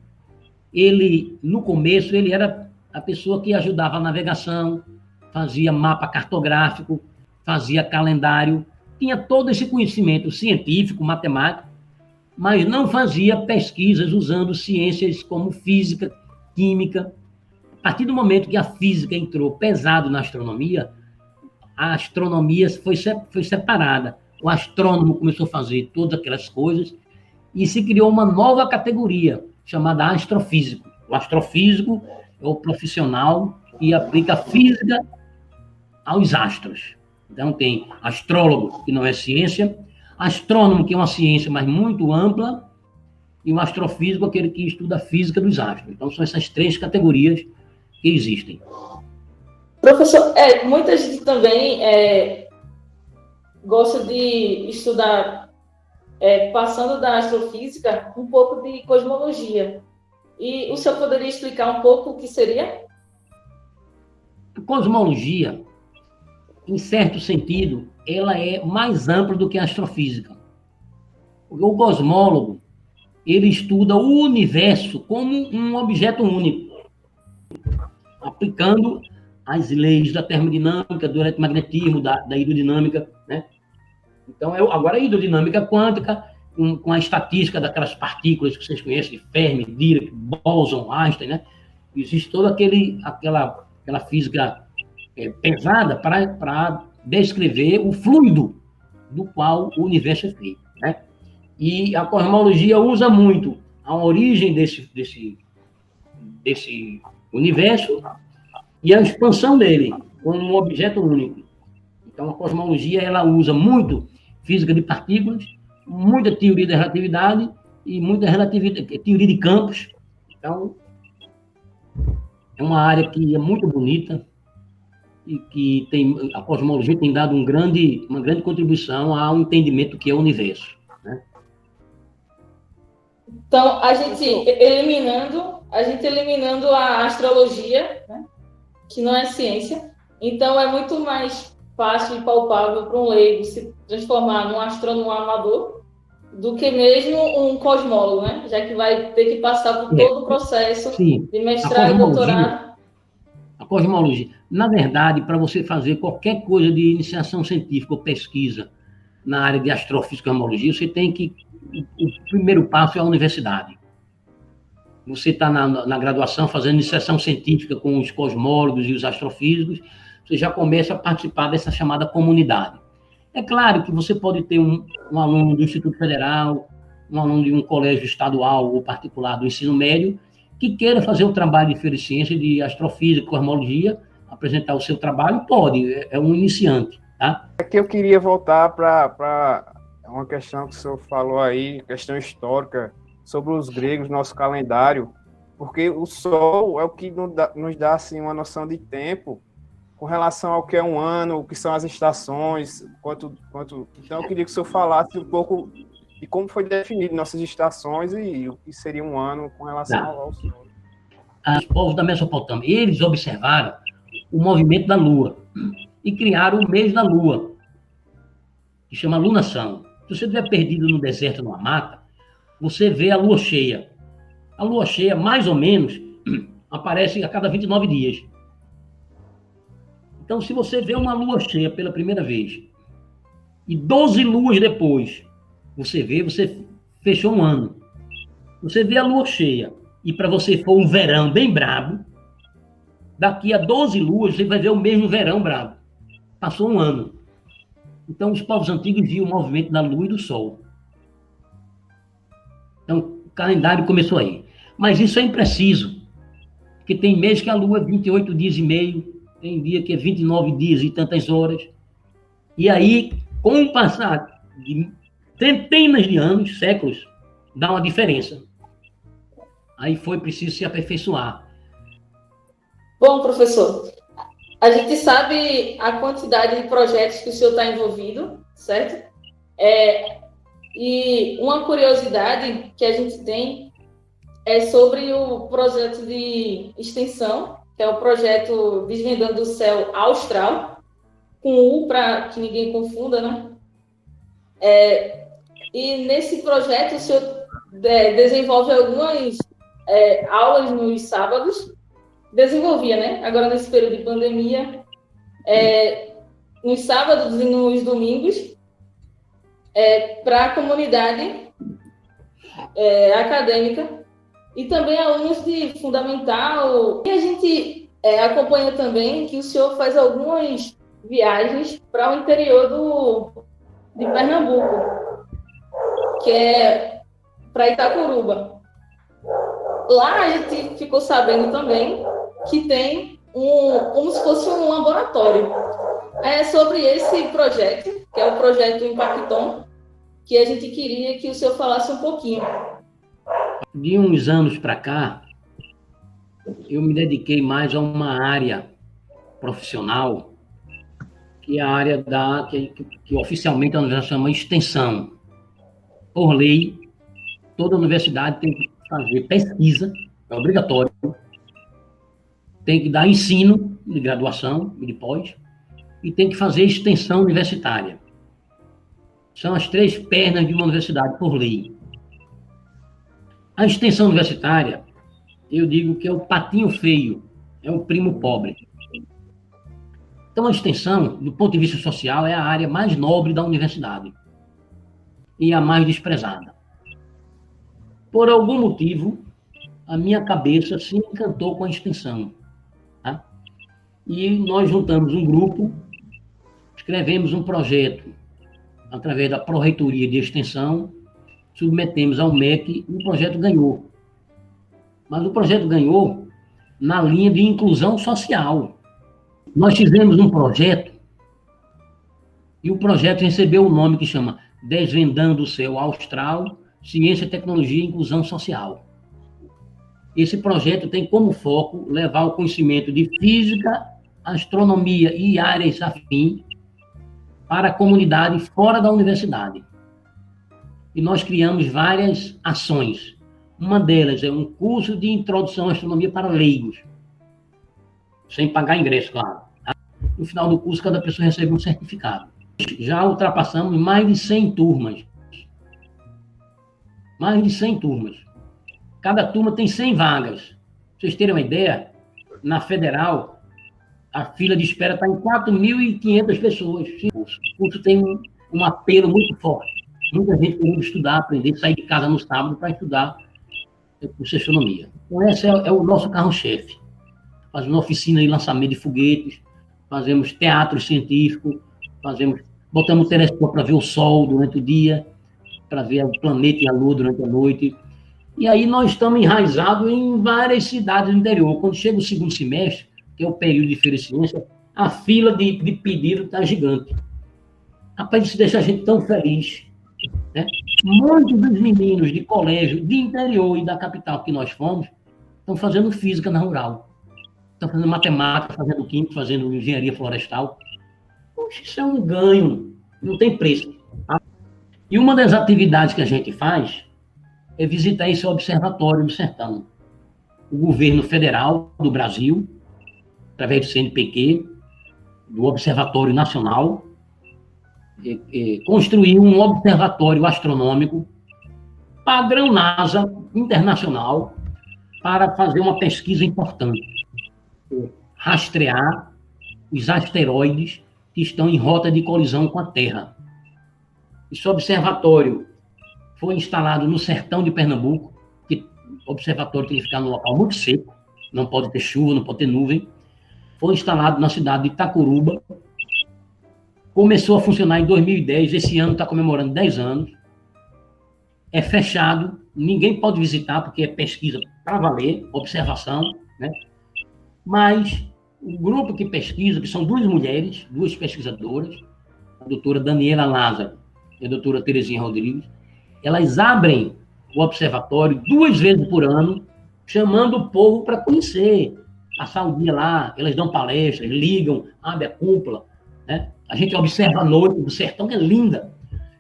Speaker 4: ele, no começo, ele era a pessoa que ajudava a navegação, fazia mapa cartográfico, fazia calendário, tinha todo esse conhecimento científico, matemático, mas não fazia pesquisas usando ciências como física, química. A partir do momento que a física entrou pesado na astronomia, a astronomia foi separada. O astrônomo começou a fazer todas aquelas coisas e se criou uma nova categoria, chamada astrofísico. O astrofísico é o profissional que aplica física aos astros. Então, tem astrólogo, que não é ciência, astrônomo, que é uma ciência, mas muito ampla, e o astrofísico, aquele que estuda a física dos astros. Então, são essas três categorias que existem.
Speaker 3: Professor, muita gente também gosta de estudar, passando da astrofísica, um pouco de cosmologia. E o senhor poderia explicar um pouco o que seria?
Speaker 4: A cosmologia, em certo sentido, ela é mais ampla do que a astrofísica. O cosmólogo, ele estuda o universo como um objeto único, aplicando as leis da termodinâmica, do eletromagnetismo, da hidrodinâmica, né? Então, agora a hidrodinâmica quântica, com a estatística daquelas partículas que vocês conhecem, de Fermi, Dirac, Boson, Einstein, né? Existe toda aquela física pesada para descrever o fluido do qual o universo é feito, né? E a cosmologia usa muito a origem desse universo e a expansão dele como um objeto único. Então, a cosmologia ela usa muito física de partículas, muita teoria da relatividade e muita teoria de campos. Então, é uma área que é muito bonita e que a cosmologia tem dado uma grande contribuição ao entendimento do que é o universo, né?
Speaker 3: Então, a gente eliminando a gente eliminando a astrologia, né, que não é ciência. Então, é muito mais fácil e palpável para um leigo se transformar num astrônomo amador do que mesmo um cosmólogo, né? Já que vai ter que passar por todo o processo de mestrado e doutorado.
Speaker 4: A cosmologia. Na verdade, para você fazer qualquer coisa de iniciação científica ou pesquisa na área de astrofísica e cosmologia, você tem que... O primeiro passo é a universidade. Você está na graduação fazendo iniciação científica com os cosmólogos e os astrofísicos, você já começa a participar dessa chamada comunidade. É claro que você pode ter um aluno do Instituto Federal, um aluno de um colégio estadual ou particular do ensino médio, que queira fazer um trabalho de feira de ciência, de astrofísica, cosmologia, apresentar o seu trabalho, pode, é um iniciante, tá?
Speaker 2: É que eu queria voltar para uma questão que o senhor falou aí, questão histórica, sobre os gregos, nosso calendário, porque o Sol é o que nos dá assim, uma noção de tempo com relação ao que é um ano, o que são as estações, quanto... Então, eu queria que o senhor falasse um pouco de como foi definido nossas estações e o que seria um ano com relação ao Sol.
Speaker 4: Os povos da Mesopotâmia, eles observaram o movimento da Lua e criaram o mês da Lua, que chama lunação. Se você estiver perdido no deserto, numa mata, você vê a lua cheia. A lua cheia, mais ou menos, aparece a cada 29 dias. Então, se você vê uma lua cheia pela primeira vez, e 12 luas depois, você fechou um ano. Você vê a lua cheia, e para você for um verão bem brabo, daqui a 12 luas, você vai ver o mesmo verão brabo. Passou um ano. Então, os povos antigos viam o movimento da lua e do sol. Então, o calendário começou aí. Mas isso é impreciso, porque tem mês que a lua é 28 dias e meio, tem dia que é 29 dias e tantas horas. E aí, com o passar de centenas de anos, séculos, dá uma diferença. Aí foi preciso se aperfeiçoar.
Speaker 3: Bom, professor, a gente sabe a quantidade de projetos que o senhor está envolvido, certo? E uma curiosidade que a gente tem é sobre o projeto de extensão, que é o projeto Desvendando o Céu Austral, com U para que ninguém confunda, né? E nesse projeto o senhor desenvolve algumas aulas nos sábados, desenvolvia, né? Agora nesse período de pandemia, nos sábados e nos domingos, para a comunidade acadêmica e também alunos de fundamental. E a gente acompanha também que o senhor faz algumas viagens para o interior de Pernambuco, que é para Itacuruba. Lá a gente ficou sabendo também que tem como se fosse um laboratório. É sobre esse projeto, que é o projeto Impacton, que a gente queria que o senhor falasse um pouquinho.
Speaker 4: De uns anos para cá, eu me dediquei mais a uma área profissional, que é a área que oficialmente a universidade chama extensão. Por lei, toda universidade tem que fazer pesquisa, é obrigatório, tem que dar ensino de graduação e de pós, e tem que fazer extensão universitária. São as 3 pernas de uma universidade, por lei. A extensão universitária, eu digo que é o patinho feio, é o primo pobre. Então, a extensão, do ponto de vista social, é a área mais nobre da universidade e a mais desprezada. Por algum motivo, a minha cabeça se encantou com a extensão. Tá? E nós juntamos um grupo, escrevemos um projeto através da Pró-Reitoria de Extensão, submetemos ao MEC e o projeto ganhou. Mas o projeto ganhou na linha de inclusão social. Nós fizemos um projeto e o projeto recebeu o nome que chama Desvendando o Céu Austral, Ciência, Tecnologia e Inclusão Social. Esse projeto tem como foco levar o conhecimento de física, astronomia e áreas afins para a comunidade fora da universidade. E nós criamos várias ações, Uma delas é um curso de introdução à astronomia para leigos, sem pagar ingresso, claro. No final do curso, cada pessoa recebe um certificado. Já ultrapassamos mais de 100 turmas. Mais de 100 turmas. Cada turma tem 100 vagas. Pra vocês terem uma ideia, na Federal, a fila de espera está em 4.500 pessoas. O curso tem um apelo muito forte. Muita gente querendo estudar, aprender, sair de casa no sábado para estudar o curso de astronomia. Então, esse é o nosso carro-chefe. Fazemos oficina de lançamento de foguetes, fazemos teatro científico, botamos o telescópio para ver o Sol durante o dia, para ver o planeta e a Lua durante a noite. E aí nós estamos enraizados em várias cidades do interior. Quando chega o segundo semestre, que é o período de feira de ciência, a fila de pedido está gigante. Rapaz, isso deixa a gente tão feliz, né? Muitos dos meninos de colégio, de interior e da capital que nós fomos, estão fazendo física na rural. Estão fazendo matemática, fazendo química, fazendo engenharia florestal. Poxa, isso é um ganho, não tem preço. Tá? E uma das atividades que a gente faz é visitar esse observatório do sertão. O governo federal do Brasil, através do CNPq, do Observatório Nacional, construiu um observatório astronômico padrão NASA internacional para fazer uma pesquisa importante. Rastrear os asteroides que estão em rota de colisão com a Terra. Esse observatório foi instalado no sertão de Pernambuco, que o observatório tem que ficar num local muito seco, não pode ter chuva, não pode ter nuvem. Foi instalado na cidade de Itacuruba, começou a funcionar em 2010, esse ano está comemorando 10 anos, é fechado, ninguém pode visitar, porque é pesquisa para valer, observação, né? Mas o grupo que pesquisa, que são duas mulheres, duas pesquisadoras, a doutora Daniela Lázaro e a doutora Terezinha Rodrigues, elas abrem o observatório 2 vezes por ano, chamando o povo para conhecer, passar o dia lá, elas dão palestras, ligam, abrem a cúpula, né? A gente observa a noite do sertão, que é linda.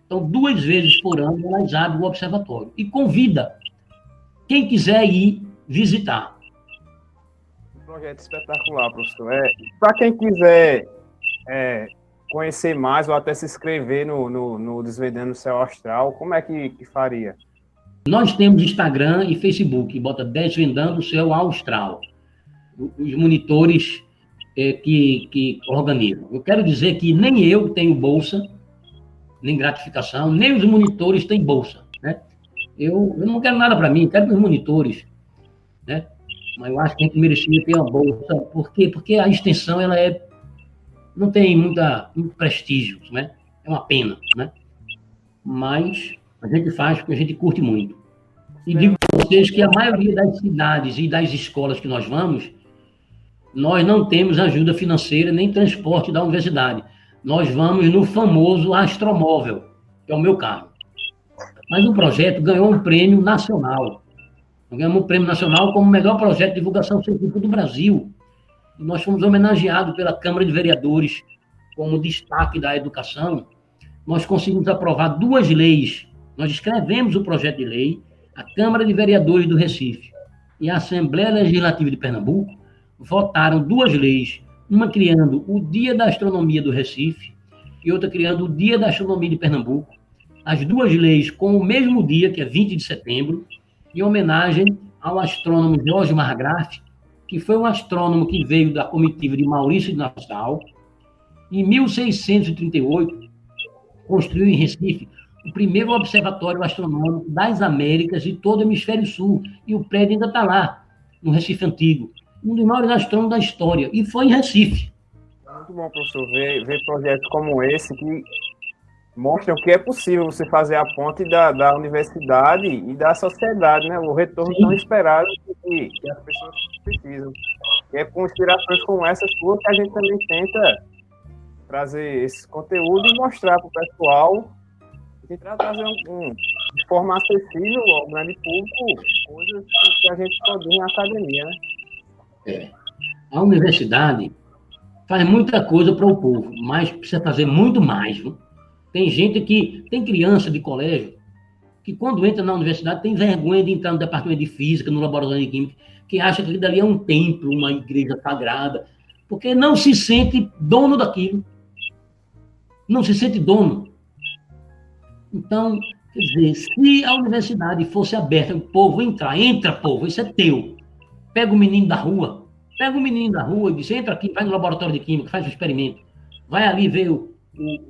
Speaker 4: Então, 2 vezes por ano, elas abrem o observatório e convida quem quiser ir visitar.
Speaker 2: Um projeto espetacular, professor. Para quem quiser conhecer mais ou até se inscrever no Desvendando o Céu Astral, como é que faria?
Speaker 4: Nós temos Instagram e Facebook, bota Desvendando o Céu Astral. Os monitores que organizam. Eu quero dizer que nem eu tenho bolsa, nem gratificação, nem os monitores têm bolsa, né? Eu não quero nada para mim, quero para os monitores, né? Mas eu acho que a gente merecia ter uma bolsa. Por quê? Porque a extensão não tem muito prestígio, né? É uma pena, né? Mas a gente faz porque a gente curte muito. E digo para vocês que a maioria das cidades e das escolas que nós vamos, nós não temos ajuda financeira nem transporte da universidade. Nós vamos no famoso Astromóvel, que é o meu carro. Mas o projeto ganhou um prêmio nacional. Ganhamos um prêmio nacional como o melhor projeto de divulgação científica do Brasil. E nós fomos homenageados pela Câmara de Vereadores como destaque da educação. Nós conseguimos aprovar 2 leis. Nós escrevemos o projeto de lei, a Câmara de Vereadores do Recife e a Assembleia Legislativa de Pernambuco votaram 2 leis, uma criando o Dia da Astronomia do Recife e outra criando o Dia da Astronomia de Pernambuco. As 2 leis com o mesmo dia, que é 20 de setembro, em homenagem ao astrônomo Jorge Marggraf, que foi um astrônomo que veio da comitiva de Maurício de Nassau. Em 1638, construiu em Recife o primeiro observatório astronômico das Américas e todo o hemisfério sul, e o prédio ainda está lá, no Recife Antigo. Um dos maiores astrônomos da história, e foi em Recife.
Speaker 2: Muito bom, professor, ver projetos como esse que mostram que é possível você fazer a ponte da universidade e da sociedade, né? O retorno tão esperado que as pessoas precisam. E é com inspirações como essa sua que a gente também tenta trazer esse conteúdo e mostrar para o pessoal, tentar trazer de forma acessível ao grande público, coisas que a gente pode ir na academia, né?
Speaker 4: A universidade faz muita coisa para o povo, mas precisa fazer muito mais, viu? Tem gente tem criança de colégio que quando entra na universidade tem vergonha de entrar no departamento de física, no laboratório de química, que acha que aquilo dali é um templo, uma igreja sagrada, porque não se sente dono daquilo. Não se sente dono. Então, quer dizer, se a universidade fosse aberta, o povo entrar, entra, povo, isso é teu. Pega o menino da rua e diz, entra aqui, vai no laboratório de química, faz o experimento. Vai ali ver o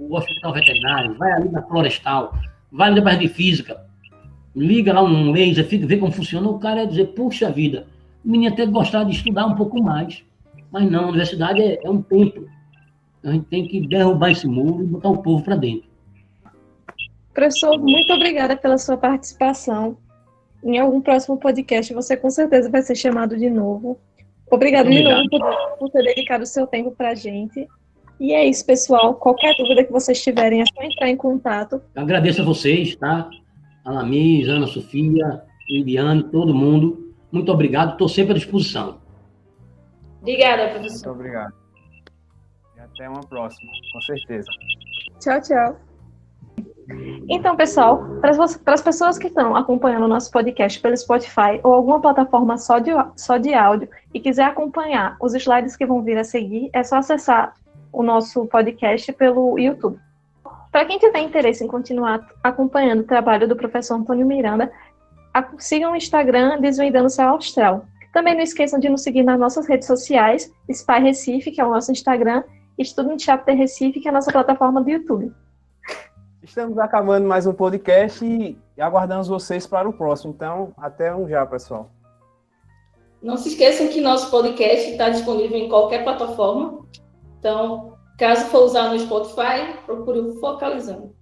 Speaker 4: hospital veterinário, vai ali na florestal, vai no departamento de física, liga lá um laser, vê como funciona, o cara ia dizer, puxa vida, o menino até gostar de estudar um pouco mais. Mas não, a universidade é um templo. A gente tem que derrubar esse muro e botar o povo para dentro.
Speaker 1: Professor, muito obrigada pela sua participação. Em algum próximo podcast, você com certeza vai ser chamado de novo. Obrigado de novo por ter dedicado o seu tempo para a gente. E é isso, pessoal. Qualquer dúvida que vocês tiverem, é só entrar em contato.
Speaker 4: Eu agradeço a vocês, tá? Alamis, Ana Sofia, Liliane, todo mundo. Muito obrigado, estou sempre à disposição.
Speaker 3: Obrigada, professor.
Speaker 2: Muito obrigado. E até uma próxima, com certeza.
Speaker 1: Tchau, tchau. Então, pessoal, para as pessoas que estão acompanhando o nosso podcast pelo Spotify ou alguma plataforma só de áudio e quiser acompanhar os slides que vão vir a seguir, é só acessar o nosso podcast pelo YouTube. Para quem tiver interesse em continuar acompanhando o trabalho do professor Antônio Miranda, sigam o Instagram Desvendando Céu Austral. Também não esqueçam de nos seguir nas nossas redes sociais, Spy Recife, que é o nosso Instagram, e Student Chapter Recife, que é a nossa plataforma do YouTube.
Speaker 2: Estamos acabando mais um podcast e aguardamos vocês para o próximo. Então, até já, pessoal.
Speaker 3: Não se esqueçam que nosso podcast está disponível em qualquer plataforma. Então, caso for usar no Spotify, procure o Focalizando.